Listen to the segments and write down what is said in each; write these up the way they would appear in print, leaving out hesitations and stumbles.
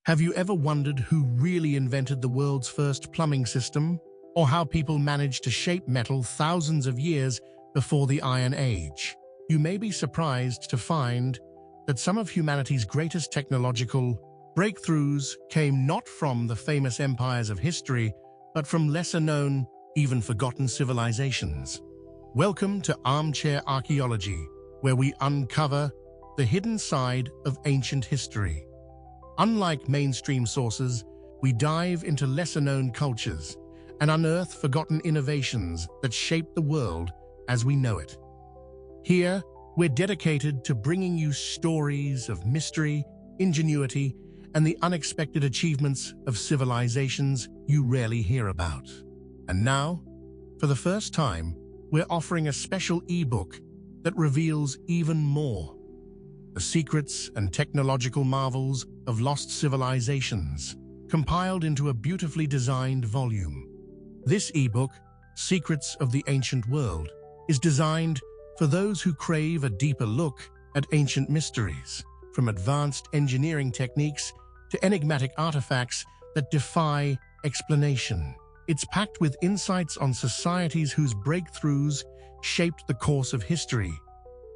Have you ever wondered who really invented the world's first plumbing system? Or how people managed to shape metal thousands of years before the Iron Age? You may be surprised to find that some of humanity's greatest technological breakthroughs came not from the famous empires of history, but from lesser-known, even forgotten civilizations. Welcome to Armchair Archaeology, where we uncover the hidden side of ancient history. Unlike mainstream sources, we dive into lesser-known cultures and unearth forgotten innovations that shaped the world as we know it. Here, we're dedicated to bringing you stories of mystery, ingenuity, and the unexpected achievements of civilizations you rarely hear about. And now, for the first time, we're offering a special ebook that reveals even more: the secrets and technological marvels of lost civilizations, compiled into a beautifully designed volume. This ebook, Secrets of the Ancient World, is designed for those who crave a deeper look at ancient mysteries, from advanced engineering techniques to enigmatic artifacts that defy explanation. It's packed with insights on societies whose breakthroughs shaped the course of history.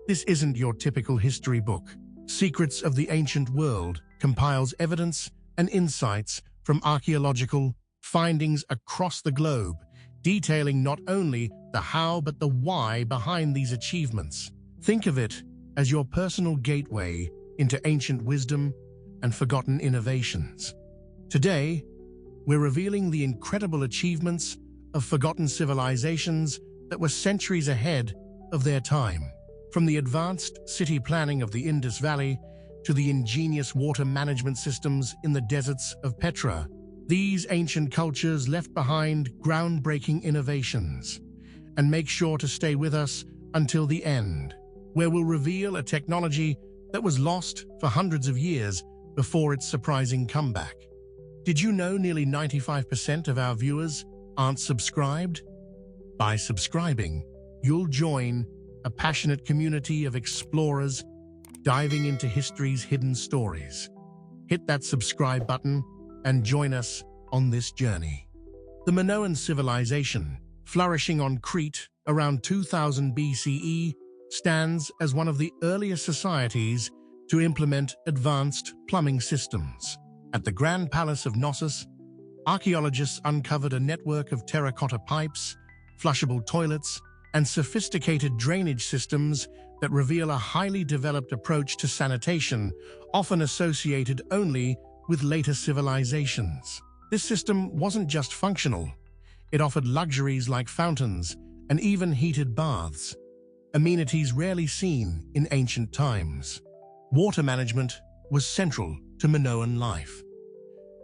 This isn't your typical history book. Secrets of the Ancient World compiles evidence and insights from archaeological findings across the globe, detailing not only the how but the why behind these achievements. Think of it as your personal gateway into ancient wisdom and forgotten innovations. Today, we're revealing the incredible achievements of forgotten civilizations that were centuries ahead of their time. From the advanced city planning of the Indus Valley to the ingenious water management systems in the deserts of Petra, these ancient cultures left behind groundbreaking innovations. And make sure to stay with us until the end, where we'll reveal a technology that was lost for hundreds of years before its surprising comeback. Did you know nearly 95% of our viewers aren't subscribed? By subscribing, you'll join a passionate community of explorers diving into history's hidden stories. Hit that subscribe button and join us on this journey. The Minoan civilization, flourishing on Crete around 2000 BCE, stands as one of the earliest societies to implement advanced plumbing systems. At the Grand Palace of Knossos, archaeologists uncovered a network of terracotta pipes, flushable toilets, and sophisticated drainage systems that reveal a highly developed approach to sanitation, often associated only with later civilizations. This system wasn't just functional. It offered luxuries like fountains and even heated baths, amenities rarely seen in ancient times. Water management was central to Minoan life.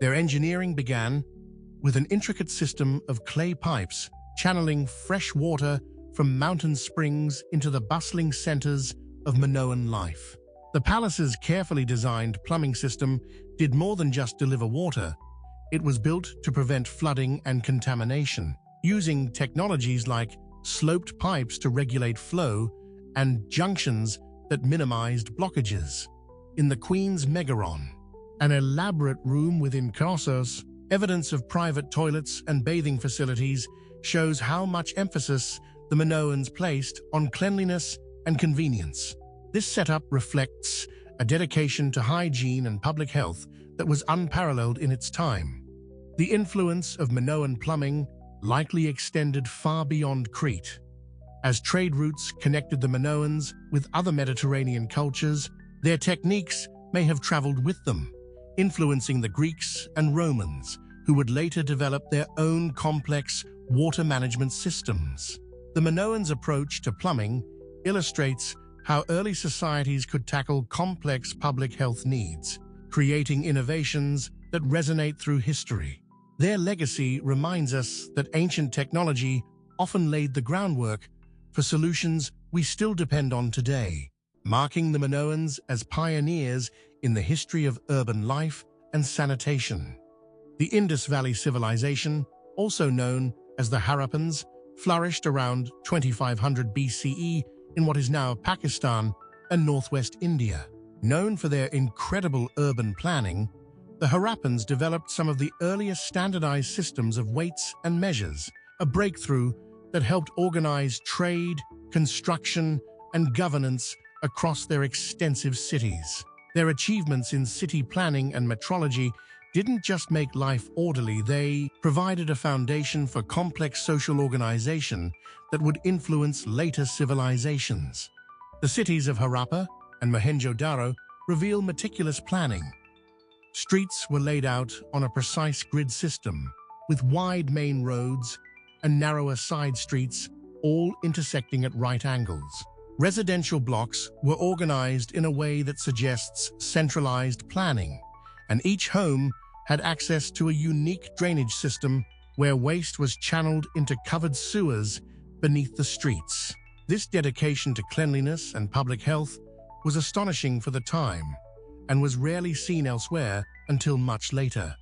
Their engineering began with an intricate system of clay pipes channeling fresh water from mountain springs into the bustling centers of Minoan life. The palace's carefully designed plumbing system did more than just deliver water. It was built to prevent flooding and contamination, using technologies like sloped pipes to regulate flow and junctions that minimized blockages. In the Queen's Megaron, an elaborate room within Knossos, evidence of private toilets and bathing facilities shows how much emphasis the Minoans placed on cleanliness and convenience. This setup reflects a dedication to hygiene and public health that was unparalleled in its time. The influence of Minoan plumbing likely extended far beyond Crete. As trade routes connected the Minoans with other Mediterranean cultures, their techniques may have traveled with them, influencing the Greeks and Romans, who would later develop their own complex water management systems. The Minoans' approach to plumbing illustrates how early societies could tackle complex public health needs, creating innovations that resonate through history. Their legacy reminds us that ancient technology often laid the groundwork for solutions we still depend on today, marking the Minoans as pioneers in the history of urban life and sanitation. The Indus Valley Civilization, also known as the Harappans, flourished around 2500 BCE in what is now Pakistan and northwest India. Known for their incredible urban planning, The Harappans developed some of the earliest standardized systems of weights and measures, a breakthrough that helped organize trade, construction, and governance across their extensive cities. Their achievements in city planning and metrology didn't just make life orderly, they provided a foundation for complex social organization that would influence later civilizations. The cities of Harappa and Mohenjo-daro reveal meticulous planning. Streets were laid out on a precise grid system, with wide main roads and narrower side streets, all intersecting at right angles. Residential blocks were organized in a way that suggests centralized planning, and each home had access to a unique drainage system where waste was channeled into covered sewers beneath the streets. This dedication to cleanliness and public health was astonishing for the time and was rarely seen elsewhere until much later.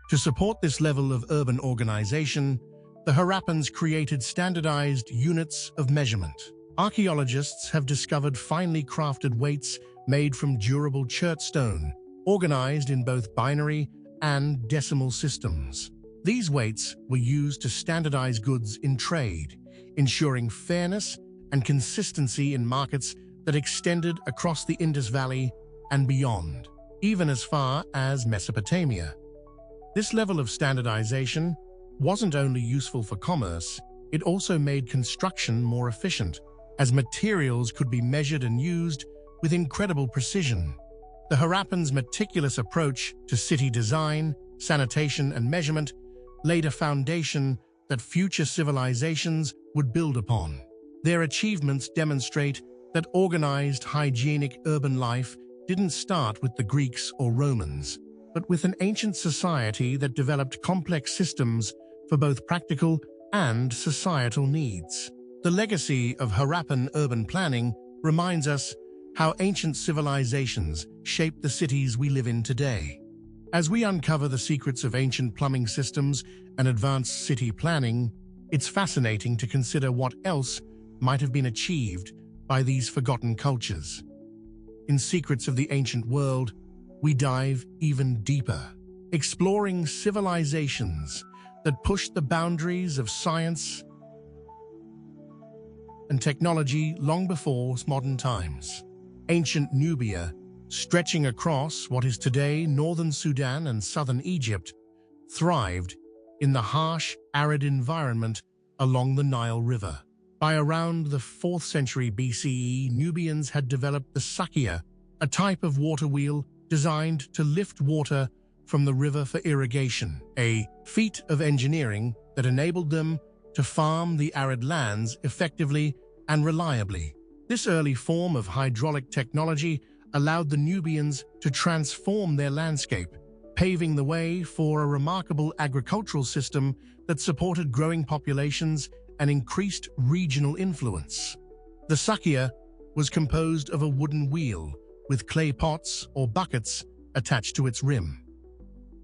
To support this level of urban organization, the Harappans created standardized units of measurement. Archaeologists have discovered finely crafted weights made from durable chert stone, organized in both binary and decimal systems. These weights were used to standardize goods in trade, ensuring fairness and consistency in markets that extended across the Indus Valley and beyond, even as far as Mesopotamia. This level of standardization wasn't only useful for commerce, it also made construction more efficient, as materials could be measured and used with incredible precision. The Harappans' meticulous approach to city design, sanitation, and measurement laid a foundation that future civilizations would build upon. Their achievements demonstrate that organized, hygienic urban life didn't start with the Greeks or Romans, but with an ancient society that developed complex systems for both practical and societal needs. The legacy of Harappan urban planning reminds us how ancient civilizations shaped the cities we live in today. As we uncover the secrets of ancient plumbing systems and advanced city planning, it's fascinating to consider what else might have been achieved by these forgotten cultures. In Secrets of the Ancient World, we dive even deeper, exploring civilizations that pushed the boundaries of science and technology long before modern times. Ancient Nubia, stretching across what is today northern Sudan and southern Egypt, thrived in the harsh, arid environment along the Nile River. By around the 4th century BCE, Nubians had developed the sakia, a type of water wheel designed to lift water from the river for irrigation, a feat of engineering that enabled them to farm the arid lands effectively and reliably. This early form of hydraulic technology allowed the Nubians to transform their landscape, paving the way for a remarkable agricultural system that supported growing populations and increased regional influence. The sakia was composed of a wooden wheel with clay pots or buckets attached to its rim.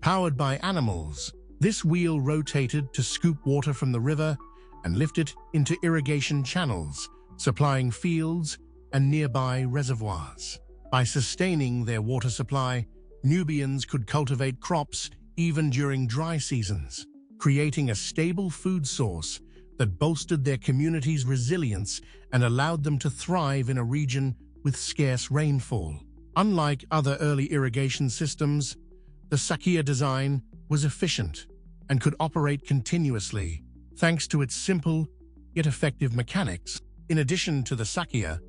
Powered by animals, this wheel rotated to scoop water from the river and lift it into irrigation channels, supplying fields and nearby reservoirs. By sustaining their water supply, Nubians could cultivate crops even during dry seasons, creating a stable food source that bolstered their community's resilience and allowed them to thrive in a region with scarce rainfall. Unlike other early irrigation systems, the sakia design was efficient and could operate continuously, thanks to its simple yet effective mechanics. In addition to the sakia,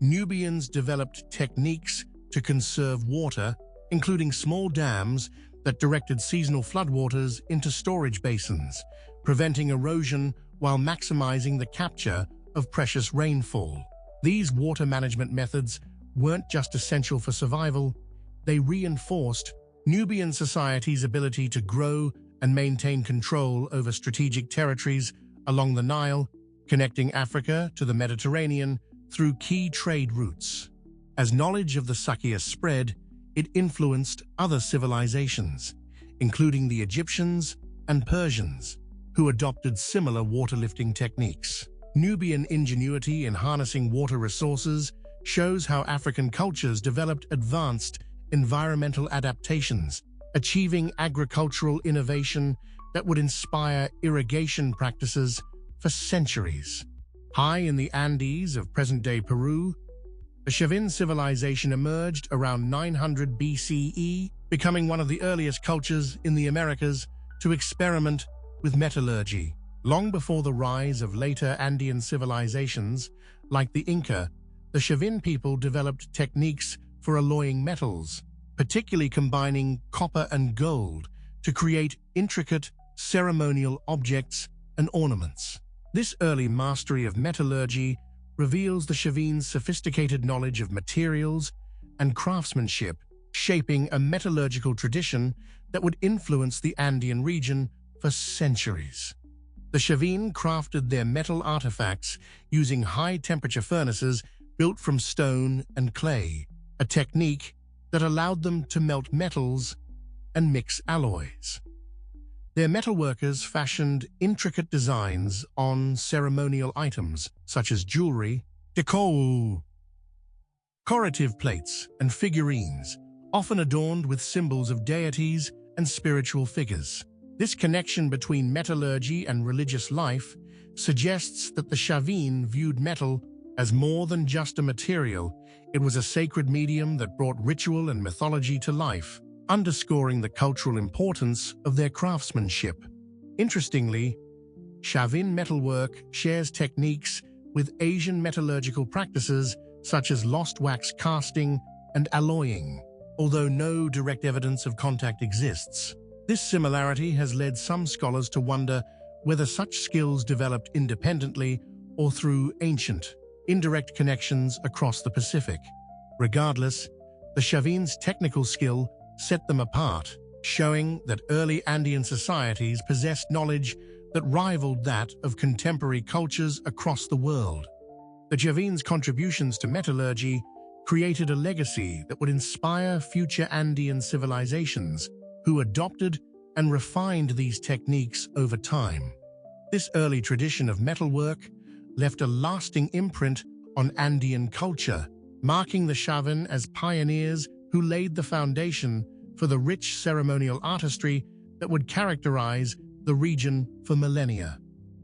Nubians developed techniques to conserve water, including small dams that directed seasonal floodwaters into storage basins, preventing erosion while maximizing the capture of precious rainfall. These water management methods weren't just essential for survival, they reinforced Nubian society's ability to grow and maintain control over strategic territories along the Nile, connecting Africa to the Mediterranean through key trade routes. As knowledge of the sakia spread, it influenced other civilizations, including the Egyptians and Persians, who adopted similar water-lifting techniques. Nubian ingenuity in harnessing water resources shows how African cultures developed advanced environmental adaptations achieving agricultural innovation that would inspire irrigation practices for centuries. High in the Andes of present-day Peru, the Chavín civilization emerged around 900 BCE, becoming one of the earliest cultures in the Americas to experiment with metallurgy. Long before the rise of later Andean civilizations, like the Inca, the Chavín people developed techniques for alloying metals, particularly combining copper and gold to create intricate ceremonial objects and ornaments. This early mastery of metallurgy reveals the Chavíns' sophisticated knowledge of materials and craftsmanship, shaping a metallurgical tradition that would influence the Andean region for centuries. The Chavín crafted their metal artifacts using high-temperature furnaces built from stone and clay, a technique that allowed them to melt metals and mix alloys. Their metalworkers fashioned intricate designs on ceremonial items such as jewelry, decorative plates, and figurines, often adorned with symbols of deities and spiritual figures. This connection between metallurgy and religious life suggests that the Chavín viewed metal as more than just a material. It was a sacred medium that brought ritual and mythology to life, underscoring the cultural importance of their craftsmanship. Interestingly, Chavín metalwork shares techniques with Asian metallurgical practices such as lost wax casting and alloying, although no direct evidence of contact exists. This similarity has led some scholars to wonder whether such skills developed independently or through ancient, indirect connections across the Pacific. Regardless, the Chavíns' technical skill set them apart, showing that early Andean societies possessed knowledge that rivaled that of contemporary cultures across the world. The Chavíns' contributions to metallurgy created a legacy that would inspire future Andean civilizations who adopted and refined these techniques over time. This early tradition of metalwork left a lasting imprint on Andean culture, marking the Chavín as pioneers who laid the foundation for the rich ceremonial artistry that would characterize the region for millennia.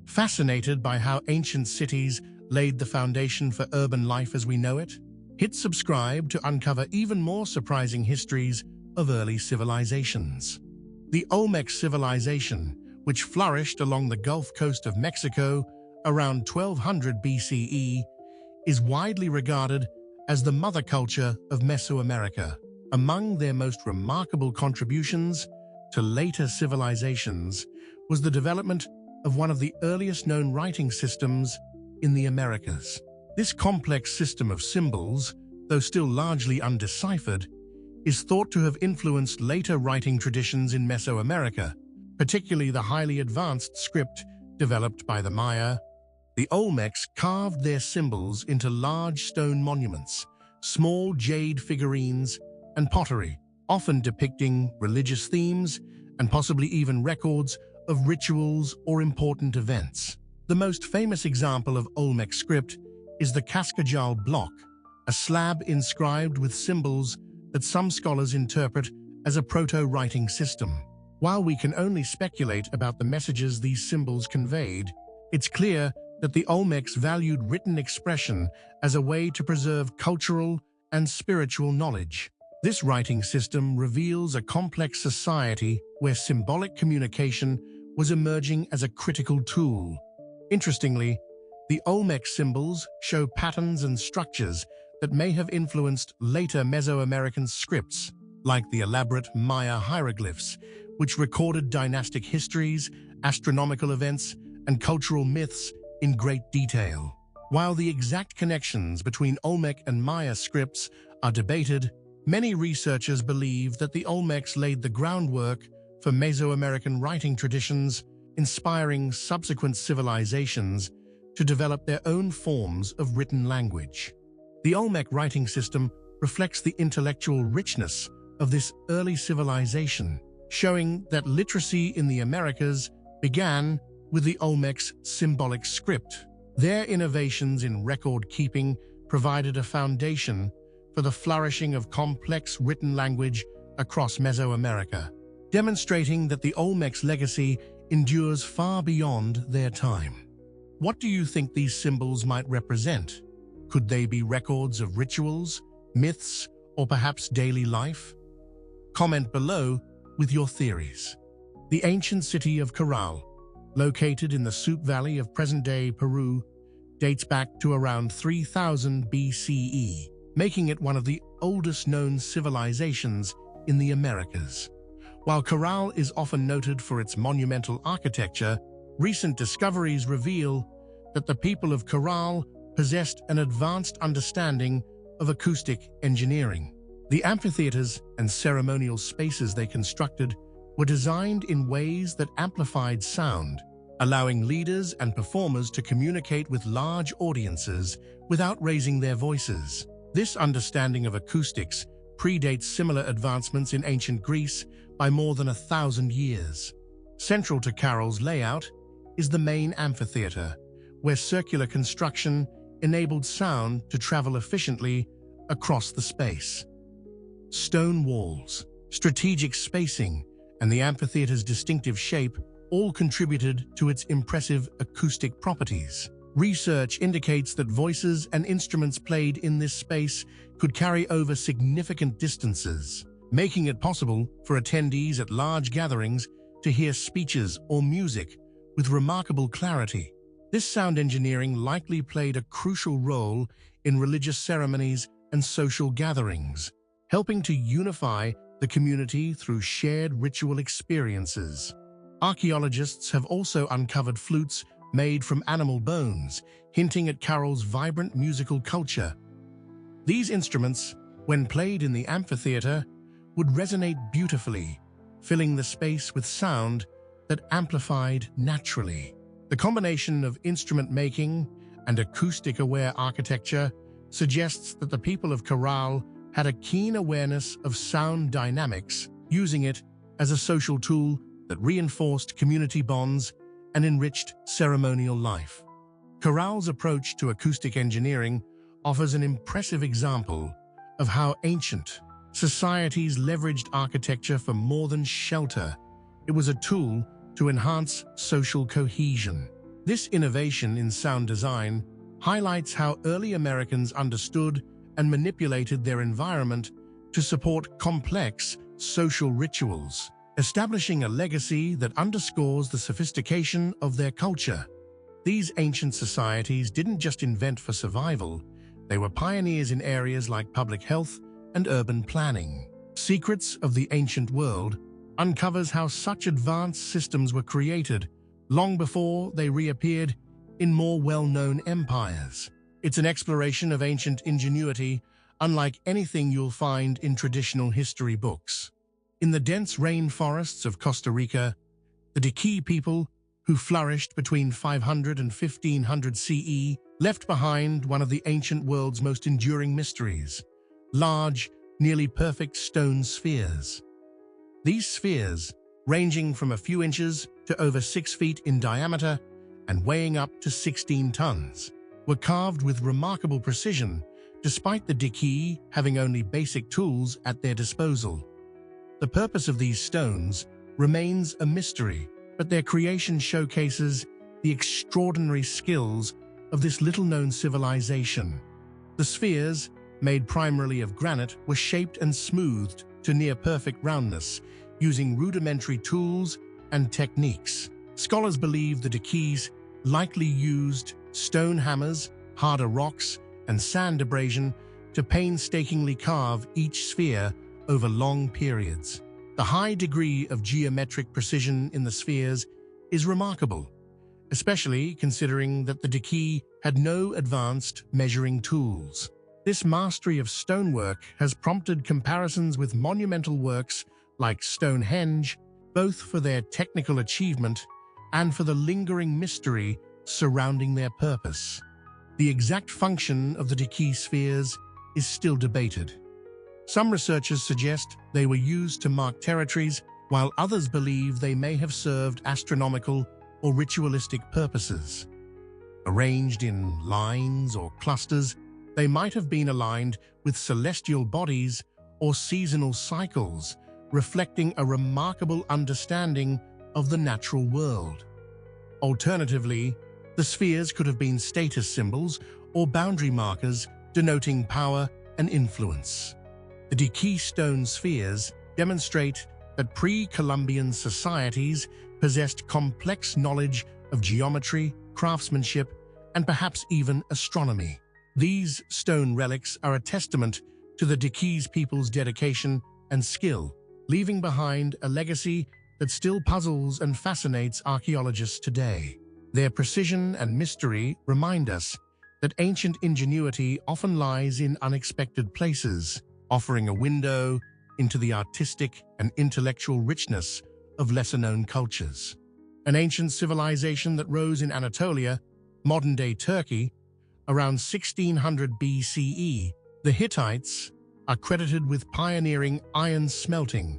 Fascinated by how ancient cities laid the foundation for urban life as we know it? Hit subscribe to uncover even more surprising histories of early civilizations. The Olmec civilization, which flourished along the Gulf Coast of Mexico around 1200 BCE, is widely regarded as the mother culture of Mesoamerica. Among their most remarkable contributions to later civilizations was the development of one of the earliest known writing systems in the Americas. This complex system of symbols, though still largely undeciphered, is thought to have influenced later writing traditions in Mesoamerica, particularly the highly advanced script developed by the Maya. The Olmecs carved their symbols into large stone monuments, small jade figurines, and pottery, often depicting religious themes and possibly even records of rituals or important events. The most famous example of Olmec script is the Cascajal block, a slab inscribed with symbols that some scholars interpret as a proto-writing system. While we can only speculate about the messages these symbols conveyed, it's clear that the Olmecs valued written expression as a way to preserve cultural and spiritual knowledge. This writing system reveals a complex society where symbolic communication was emerging as a critical tool. Interestingly, the Olmec symbols show patterns and structures that may have influenced later Mesoamerican scripts, like the elaborate Maya hieroglyphs, which recorded dynastic histories, astronomical events, and cultural myths in great detail. While the exact connections between Olmec and Maya scripts are debated, many researchers believe that the Olmecs laid the groundwork for Mesoamerican writing traditions, inspiring subsequent civilizations to develop their own forms of written language. The Olmec writing system reflects the intellectual richness of this early civilization, showing that literacy in the Americas began with the Olmec's symbolic script. Their innovations in record-keeping provided a foundation for the flourishing of complex written language across Mesoamerica. demonstrating that the Olmec's legacy endures far beyond their time. What do you think these symbols might represent? Could they be records of rituals, myths, or perhaps daily life? Comment below with your theories. The ancient city of Caral, located in the Soup Valley of present-day Peru, dates back to around 3000 BCE, making it one of the oldest known civilizations in the Americas. While Caral is often noted for its monumental architecture, recent discoveries reveal that the people of Caral possessed an advanced understanding of acoustic engineering. The amphitheaters and ceremonial spaces they constructed were designed in ways that amplified sound, allowing leaders and performers to communicate with large audiences without raising their voices. This understanding of acoustics predates similar advancements in ancient Greece by more than 1,000 years. Central to Caral's layout is the main amphitheater, where circular construction enabled sound to travel efficiently across the space. Stone walls, strategic spacing, and the amphitheater's distinctive shape all contributed to its impressive acoustic properties. Research indicates that voices and instruments played in this space could carry over significant distances, making it possible for attendees at large gatherings to hear speeches or music with remarkable clarity. This sound engineering likely played a crucial role in religious ceremonies and social gatherings, helping to unify the community through shared ritual experiences. Archaeologists have also uncovered flutes made from animal bones, hinting at Caral's vibrant musical culture. These instruments, when played in the amphitheater, would resonate beautifully, filling the space with sound that amplified naturally. The combination of instrument making and acoustic-aware architecture suggests that the people of Caral had a keen awareness of sound dynamics, using it as a social tool that reinforced community bonds and enriched ceremonial life. Caral's approach to acoustic engineering offers an impressive example of how ancient societies leveraged architecture for more than shelter. It was a tool to enhance social cohesion. This innovation in sound design highlights how early Americans understood and manipulated their environment to support complex social rituals, establishing a legacy that underscores the sophistication of their culture. These ancient societies didn't just invent for survival, they were pioneers in areas like public health and urban planning. Secrets of the Ancient World uncovers how such advanced systems were created long before they reappeared in more well-known empires. It's an exploration of ancient ingenuity, unlike anything you'll find in traditional history books. In the dense rainforests of Costa Rica, the Diquís people, who flourished between 500 and 1500 CE, left behind one of the ancient world's most enduring mysteries: large, nearly perfect stone spheres. These spheres, ranging from a few inches to over 6 feet in diameter and weighing up to 16 tons, were carved with remarkable precision, despite the Diquís having only basic tools at their disposal. The purpose of these stones remains a mystery, but their creation showcases the extraordinary skills of this little-known civilization. The spheres, made primarily of granite, were shaped and smoothed to near-perfect roundness, using rudimentary tools and techniques. Scholars believe the Diquís likely used stone hammers, harder rocks, and sand abrasion to painstakingly carve each sphere over long periods. The high degree of geometric precision in the spheres is remarkable, especially considering that the Diquís had no advanced measuring tools. This mastery of stonework has prompted comparisons with monumental works like Stonehenge, both for their technical achievement and for the lingering mystery surrounding their purpose. The exact function of the Diquís spheres is still debated. Some researchers suggest they were used to mark territories, while others believe they may have served astronomical or ritualistic purposes. Arranged in lines or clusters, they might have been aligned with celestial bodies or seasonal cycles, reflecting a remarkable understanding of the natural world. Alternatively, the spheres could have been status symbols or boundary markers denoting power and influence. The Diquís stone spheres demonstrate that pre-Columbian societies possessed complex knowledge of geometry, craftsmanship, and perhaps even astronomy. These stone relics are a testament to the Diquís people's dedication and skill, leaving behind a legacy that still puzzles and fascinates archaeologists today. Their precision and mystery remind us that ancient ingenuity often lies in unexpected places, offering a window into the artistic and intellectual richness of lesser-known cultures. An ancient civilization that rose in Anatolia, modern-day Turkey, around 1600 BCE, the Hittites are credited with pioneering iron smelting,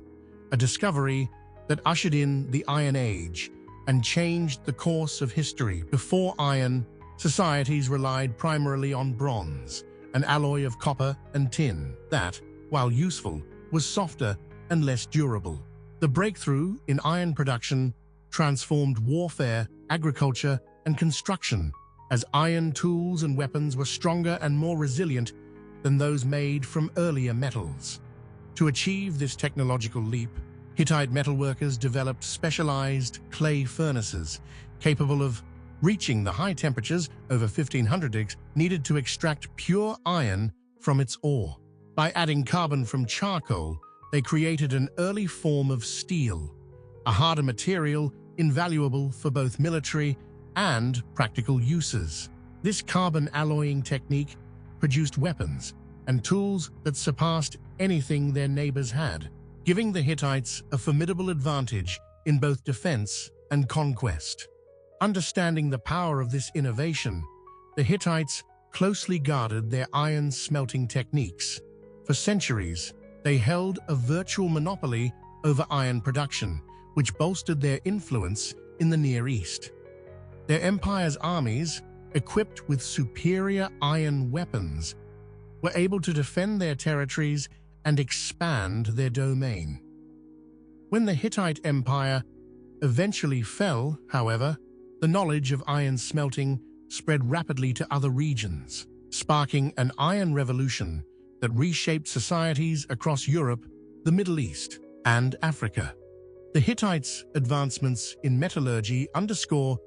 a discovery that ushered in the Iron Age and changed the course of history. Before iron, societies relied primarily on bronze, an alloy of copper and tin that, while useful, was softer and less durable. The breakthrough in iron production transformed warfare, agriculture, and construction, as iron tools and weapons were stronger and more resilient than those made from earlier metals. To achieve this technological leap, Hittite metalworkers developed specialized clay furnaces capable of reaching the high temperatures over 1500 degrees needed to extract pure iron from its ore. By adding carbon from charcoal, they created an early form of steel, a harder material invaluable for both military and practical uses. This carbon alloying technique produced weapons and tools that surpassed anything their neighbors had, giving the Hittites a formidable advantage in both defense and conquest. Understanding the power of this innovation, the Hittites closely guarded their iron smelting techniques. For centuries, they held a virtual monopoly over iron production, which bolstered their influence in the Near East. Their empire's armies, equipped with superior iron weapons, were able to defend their territories and expand their domain. When the Hittite Empire eventually fell, however, the knowledge of iron smelting spread rapidly to other regions, sparking an iron revolution that reshaped societies across Europe, the Middle East, and Africa. The Hittites' advancements in metallurgy underscore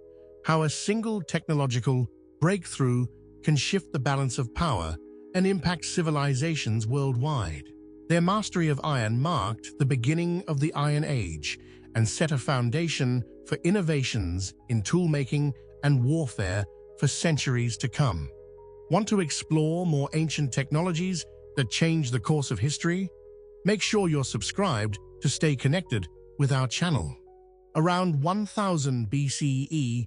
how a single technological breakthrough can shift the balance of power and impact civilizations worldwide. Their mastery of iron marked the beginning of the Iron Age and set a foundation for innovations in toolmaking and warfare for centuries to come. Want to explore more ancient technologies that change the course of history? Make sure you're subscribed to stay connected with our channel. Around 1000 BCE,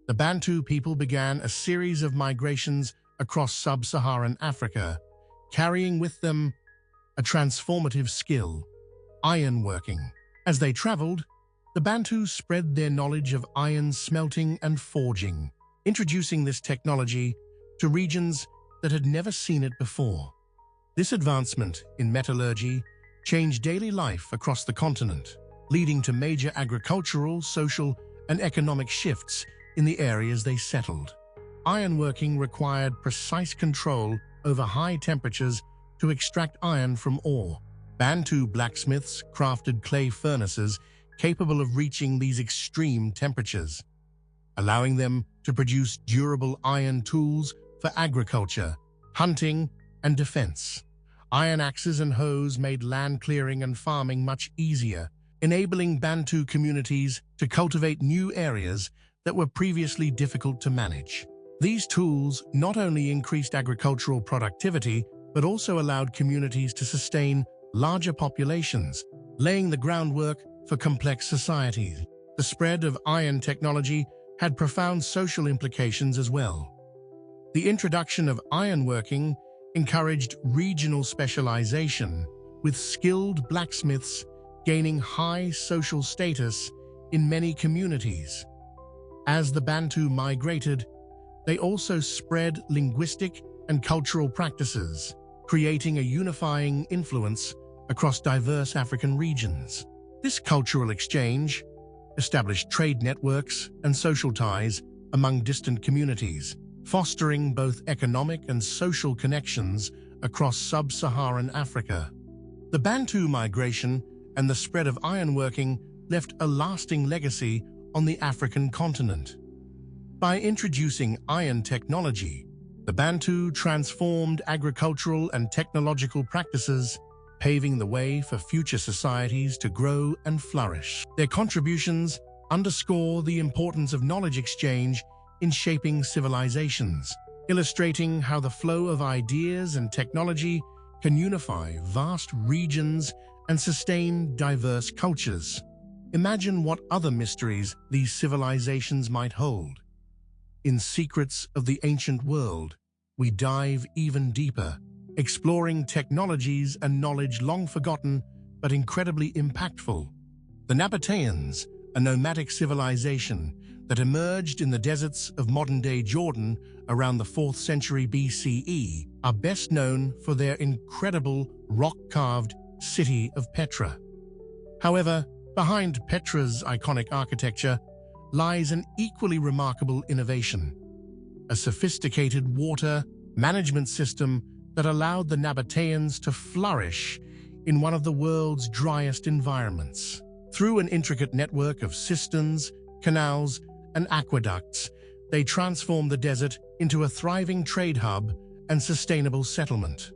the Bantu people began a series of migrations across sub-Saharan Africa, carrying with them a transformative skill, ironworking. As they traveled, the Bantu spread their knowledge of iron smelting and forging, introducing this technology to regions that had never seen it before. This advancement in metallurgy changed daily life across the continent, leading to major agricultural, social, and economic shifts in the areas they settled. Ironworking required precise control over high temperatures to extract iron from ore. Bantu blacksmiths crafted clay furnaces capable of reaching these extreme temperatures, allowing them to produce durable iron tools for agriculture, hunting, and defense. Iron axes and hoes made land clearing and farming much easier, enabling Bantu communities to cultivate new areas that were previously difficult to manage. These tools not only increased agricultural productivity, but also allowed communities to sustain larger populations, laying the groundwork for complex societies. The spread of iron technology had profound social implications as well. The introduction of ironworking encouraged regional specialization, with skilled blacksmiths gaining high social status in many communities. As the Bantu migrated, they also spread linguistic and cultural practices, creating a unifying influence across diverse African regions. This cultural exchange established trade networks and social ties among distant communities, fostering both economic and social connections across sub-Saharan Africa. The Bantu migration and the spread of ironworking left a lasting legacy on the African continent. By introducing iron technology, the Bantu transformed agricultural and technological practices, paving the way for future societies to grow and flourish. Their contributions underscore the importance of knowledge exchange in shaping civilizations, illustrating how the flow of ideas and technology can unify vast regions and sustain diverse cultures. Imagine what other mysteries these civilizations might hold. In Secrets of the Ancient World, we dive even deeper, exploring technologies and knowledge long forgotten but incredibly impactful. The Nabataeans, a nomadic civilization that emerged in the deserts of modern-day Jordan around the 4th century BCE, are best known for their incredible rock-carved city of Petra. However, behind Petra's iconic architecture lies an equally remarkable innovation: a sophisticated water management system that allowed the Nabataeans to flourish in one of the world's driest environments. Through an intricate network of cisterns, canals, and aqueducts, they transformed the desert into a thriving trade hub and sustainable settlement.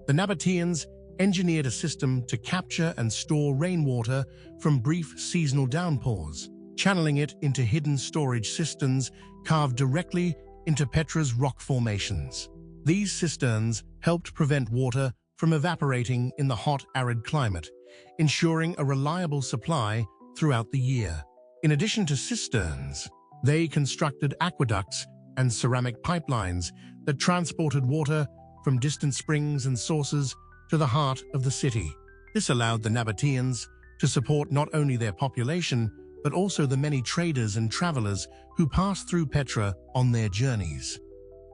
The Nabataeans engineered a system to capture and store rainwater from brief seasonal downpours, channeling it into hidden storage cisterns carved directly into Petra's rock formations. These cisterns helped prevent water from evaporating in the hot, arid climate, ensuring a reliable supply throughout the year. In addition to cisterns, they constructed aqueducts and ceramic pipelines that transported water from distant springs and sources to the heart of the city. This allowed the Nabataeans to support not only their population, but also the many traders and travelers who passed through Petra on their journeys.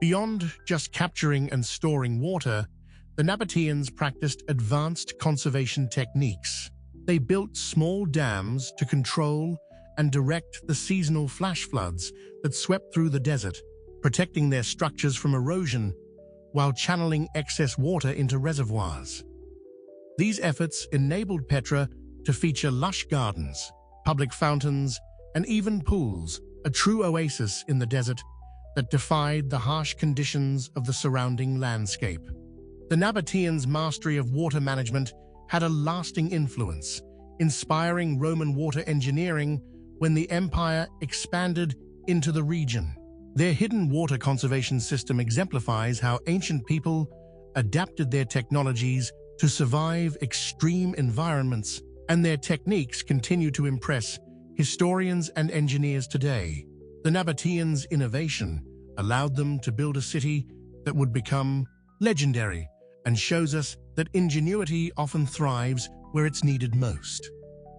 Beyond just capturing and storing water, the Nabataeans practiced advanced conservation techniques. They built small dams to control and direct the seasonal flash floods that swept through the desert, protecting their structures from erosion while channeling excess water into reservoirs. These efforts enabled Petra to feature lush gardens, public fountains, and even pools, a true oasis in the desert that defied the harsh conditions of the surrounding landscape. The Nabataeans' mastery of water management had a lasting influence, inspiring Roman water engineering when the empire expanded into the region. Their hidden water conservation system exemplifies how ancient people adapted their technologies to survive extreme environments, and their techniques continue to impress historians and engineers today. The Nabataeans' innovation allowed them to build a city that would become legendary, and shows us that ingenuity often thrives where it's needed most.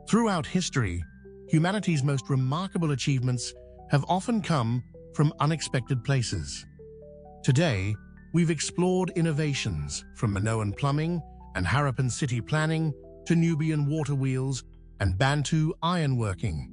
Throughout history, humanity's most remarkable achievements have often come from unexpected places. Today, we've explored innovations from Minoan plumbing and Harappan city planning to Nubian water wheels and Bantu ironworking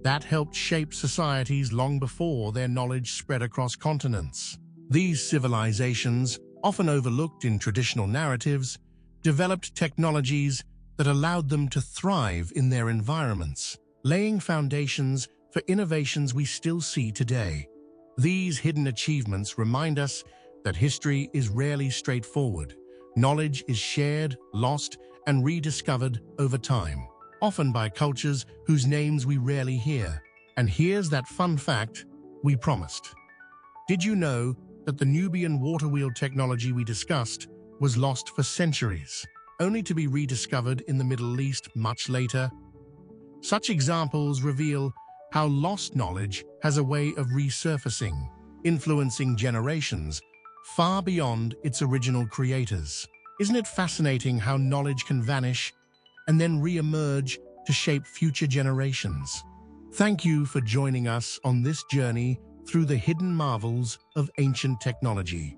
that helped shape societies long before their knowledge spread across continents. These civilizations, often overlooked in traditional narratives, developed technologies that allowed them to thrive in their environments, laying foundations for innovations we still see today. These hidden achievements remind us that history is rarely straightforward. Knowledge is shared, lost, and rediscovered over time, often by cultures whose names we rarely hear. And here's that fun fact we promised. Did you know that the Nubian water wheel technology we discussed was lost for centuries, only to be rediscovered in the Middle East much later? Such examples reveal how lost knowledge has a way of resurfacing, influencing generations far beyond its original creators. Isn't it fascinating how knowledge can vanish and then re-emerge to shape future generations? Thank you for joining us on this journey through the hidden marvels of ancient technology.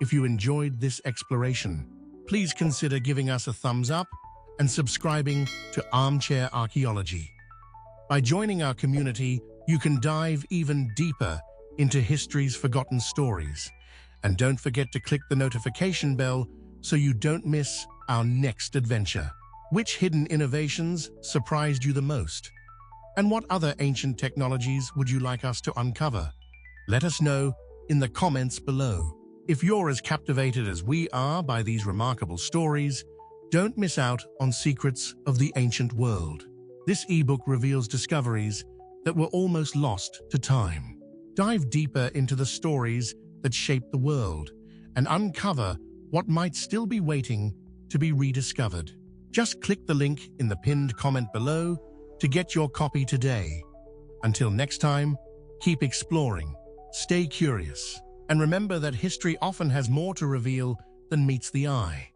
If you enjoyed this exploration, please consider giving us a thumbs up and subscribing to Armchair Archaeology. By joining our community, you can dive even deeper into history's forgotten stories. And don't forget to click the notification bell so you don't miss our next adventure. Which hidden innovations surprised you the most? And what other ancient technologies would you like us to uncover? Let us know in the comments below. If you're as captivated as we are by these remarkable stories, don't miss out on Secrets of the Ancient World. This ebook reveals discoveries that were almost lost to time. Dive deeper into the stories that shaped the world and uncover what might still be waiting to be rediscovered. Just click the link in the pinned comment below to get your copy today. Until next time, keep exploring, stay curious, and remember that history often has more to reveal than meets the eye.